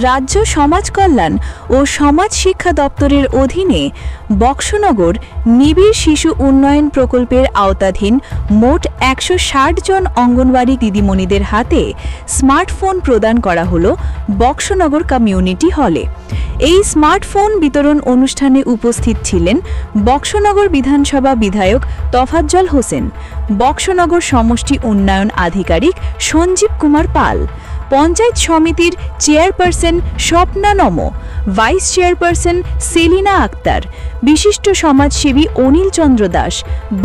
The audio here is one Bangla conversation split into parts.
রাজ্য সমাজ কল্যাণ ও সমাজ শিক্ষা দপ্তরের অধীনে বক্সনগর নিবিড় শিশু উন্নয়ন প্রকল্পের আওতাধীন মোট ১৬০ জন অঙ্গনওয়াড়ি দিদিমণিদের হাতে স্মার্টফোন প্রদান করা হলো বক্সনগর কমিউনিটি হলে। এই স্মার্টফোন বিতরণ অনুষ্ঠানে উপস্থিত ছিলেন বক্সনগর বিধানসভা বিধায়ক তফাজ্জল হোসেন, বক্সনগর সমষ্টি উন্নয়ন আধিকারিক সঞ্জীব কুমার পাল, পঞ্চায়েত সমিতির চেয়ারপারসন স্বপ্না নম, ভাইস চেয়ারপারসন সেলিনা আক্তার, বিশিষ্ট সমাজসেবী অনিল চন্দ্র দাস,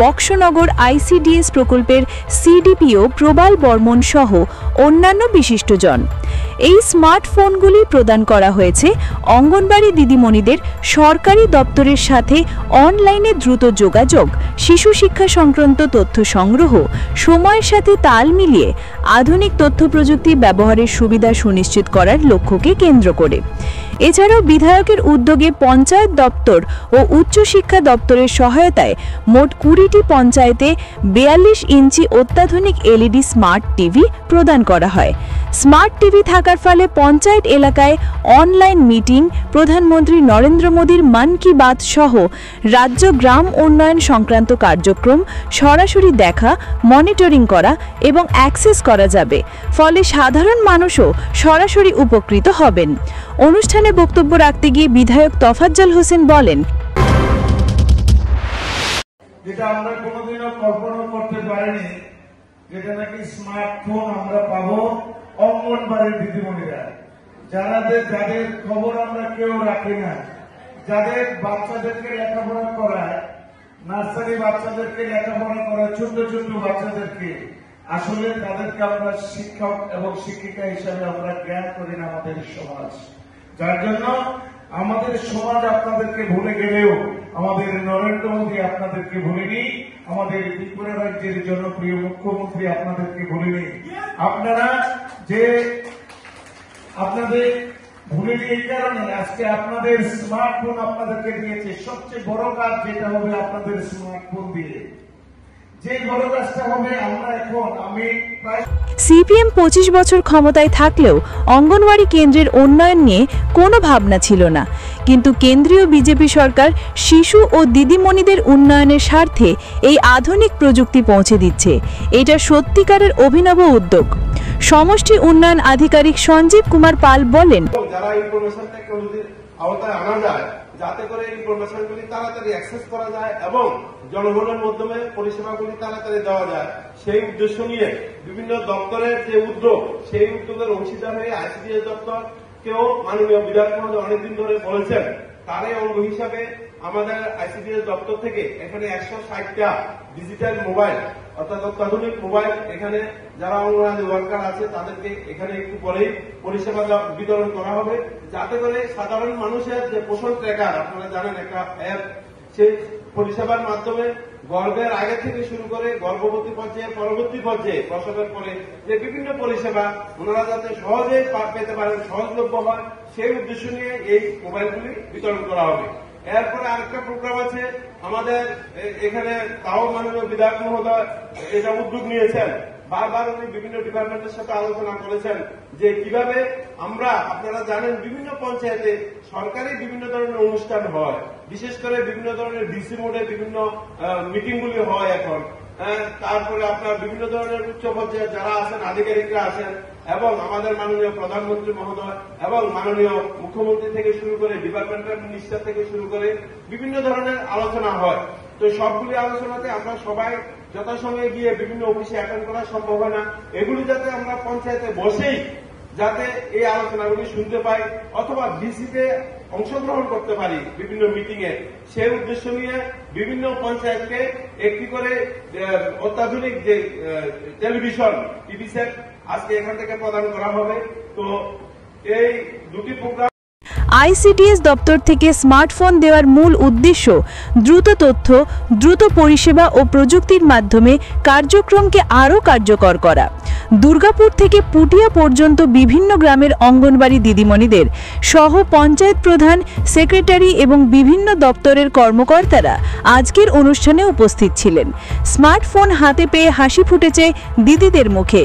বক্সনগর আইসিডিএস প্রকল্পের সিডিপিও প্রবাল বর্মন সহ অন্যান্য বিশিষ্টজন। এই স্মার্টফোনগুলি প্রদান করা হয়েছে অঙ্গনওয়াড়ি দিদিমণিদের সরকারি দপ্তরের সাথে অনলাইনে দ্রুত যোগাযোগ, শিশু শিক্ষা সংক্রান্ত তথ্য সংগ্রহ, সময়ের সাথে তাল মিলিয়ে আধুনিক তথ্য প্রযুক্তি ব্যবহারের সুবিধা সুনিশ্চিত করার লক্ষ্যকে কেন্দ্র করে। এছাড়াও বিধায়কের উদ্যোগে পঞ্চায়েত দপ্তর ও উচ্চশিক্ষা দপ্তরের সহায়তায় মোট ২০টি পঞ্চায়েতে ৪২ ইঞ্চি অত্যাধুনিক এলইডি স্মার্ট টিভি প্রদান করা হয়। স্মার্ট টিভি থাকার ফলে পঞ্চায়েত এলাকায় অনলাইন মিটিং, প্রধানমন্ত্রী নরেন্দ্র মোদীর মন কি বাত সহ রাজ্য গ্রাম উন্নয়ন সংক্রান্ত কার্যক্রম সরাসরি দেখা, মনিটরিং করা এবং অ্যাক্সেস করা যাবে। ফলে সাধারণ মানুষও সরাসরি উপকৃত হবেন। অনুষ্ঠানে বক্তব্য রাখতে গিয়ে বিধায়ক তফাজ্জল হোসেন বলেন, যেটা আমরা কোনোদিনও কল্পনা করতে পারিনি, যেটা নাকি স্মার্টফোন আমরা পাবো অঙ্গনওয়াড়ি দিদিমণিরা, যাদের খবর আমরা কেউ রাখি না, যাদের বাচ্চাদেরকে লেখাপড়া করায়, নার্সারি বাচ্চাদেরকে লেখাপড়া করায়, ছোট ছোট বাচ্চাদেরকে, আসলে তাদেরকে আমরা শিক্ষক এবং শিক্ষিকা হিসাবে আমরা জ্ঞান করি না আমাদের সমাজ। যার জন্য আমাদের সমাজ আপনাদেরকে ভুলে গেলেও আমাদের নরেন্দ্র মোদী আপনাদেরকে ভুলেনি, আমাদের ত্রিপুরা রাজ্যের জনপ্রিয় মুখ্যমন্ত্রী আপনাদেরকে ভুলেনি। আপনারা যে আপনাদের ভুলেনি এই কারণে আজকে আপনাদের স্মার্টফোন আপনাদেরকে দিয়েছে। সবচেয়ে বড় কাজ যেটা হবে আপনাদের স্মার্টফোন দিয়ে, যে বড় কাজটা হবে, আমরা এখন সিপিএম ২৫ বছর ক্ষমতায় থাকলেও অঙ্গনওয়াড়ি কেন্দ্রের উন্নয়ন নিয়ে কোনো ভাবনা ছিল না, কিন্তু কেন্দ্রীয় বিজেপি সরকার শিশু ও দিদিমণিদের উন্নয়নের স্বার্থে এই আধুনিক প্রযুক্তি পৌঁছে দিচ্ছে। এটা সত্যিকারের অভিনব উদ্যোগ। সমষ্টি উন্নয়ন আধিকারিক সঞ্জীব কুমার পাল বলেন, যারা ইনফরমেশন টেকনোলজির আওতায় আনা যায়, যাতে করে ইনফরমেশনগুলি তাড়াতাড়ি অ্যাক্সেস করা যায় এবং জনগণের মাধ্যমে পরিষেবাগুলি তাড়াতাড়ি দেওয়া যায়, সেই উদ্দেশ্য নিয়ে বিভিন্ন দপ্তরের যে উদ্যোগ, সেই উদ্যোগের অংশীদার হয়ে আইসিডিএস দপ্তরকেও মাননীয় বিধায়ক মহোদয় অনেকদিন ধরে বলেছেন। তারই অঙ্গ হিসাবে আমাদের আইসিডিএস দপ্তর থেকে এখানে ১৬০টা ডিজিটাল মোবাইল অর্থাৎ অত্যাধুনিক মোবাইল এখানে যারা অঙ্গনওয়াড়ি ওয়ার্কার আছে তাদেরকে এখানে একটু পরেই পরিষেবা বিতরণ করা হবে, যাতে করে সাধারণ মানুষের যে পোষণ ট্র্যাকার, আপনারা জানেন একটা অ্যাপ, সেই পরিষেবার মাধ্যমে গর্ভের আগে থেকে শুরু করে গর্ভবতী পর্যায়ে, পরবর্তী পর্যায়ে, প্রসবের পরে যে বিভিন্ন পরিষেবা ওনারা যাতে সহজে পেতে পারেন, সহজলভ্য হয়, সেই উদ্দেশ্য নিয়ে এই মোবাইলগুলি বিতরণ করা হবে। এরপরে আরেকটা প্রোগ্রাম আছে আমাদের এখানে, তাও মাননীয় বিধায়ক মহোদয় এটা উদ্যোগ নিয়েছেন। বারবার উনি বিভিন্ন ডিপার্টমেন্টের সাথে আলোচনা করেছেন যে কিভাবে আমরা, আপনারা জানেন বিভিন্ন পঞ্চায়েতে সরকারি বিভিন্ন ধরনের অনুষ্ঠান হয়, বিশেষ করে বিভিন্ন ধরনের ডিসি মোডে বিভিন্ন মিটিংগুলি হয় এখন। তারপরে আপনার বিভিন্ন ধরনের উচ্চ পর্যায়ে যারা আছেন, আধিকারিকরা আছেন, এবং আমাদের মাননীয় প্রধানমন্ত্রী মহোদয় এবং মাননীয় মুখ্যমন্ত্রী থেকে শুরু করে ডিপার্টমেন্টাল মিনিস্টার থেকে শুরু করে বিভিন্ন ধরনের আলোচনা হয়। তো সবগুলি আলোচনাতে আমরা সবাই যথাসময়ে গিয়ে বিভিন্ন অফিসে অ্যাটেন্ড করা সম্ভব হয় না, এগুলি যাতে আমরা পঞ্চায়েতে বসেই যাতে এই আলোচনাগুলি শুনতে পাই অথবা ডিসিতে অংশগ্রহণ করতে পারি বিভিন্ন মিটিং এ, সেই উদ্দেশ্য নিয়ে বিভিন্ন পঞ্চায়েতকে একটি করে অত্যাধুনিক যে টেলিভিশন টিভি সেট আজকে এখান থেকে প্রদান করা হবে। তো এই দুটি প্রোগ্রাম আইসিডিএস দপ্তর থেকে স্মার্টফোন দেওয়ার মূল উদ্দেশ্য দ্রুত তথ্য, দ্রুত পরিষেবা ও প্রযুক্তির মাধ্যমে কার্যক্রমকে আরও কার্যকর করা। দুর্গাপুর থেকে পুটিয়া পর্যন্ত বিভিন্ন গ্রামের অঙ্গনওয়াড়ি দিদিমণিদের সহ পঞ্চায়েত প্রধান, সেক্রেটারি এবং বিভিন্ন দপ্তরের কর্মকর্তারা আজকের অনুষ্ঠানে উপস্থিত ছিলেন। স্মার্টফোন হাতে পেয়ে হাসি ফুটেছে দিদিদের মুখে।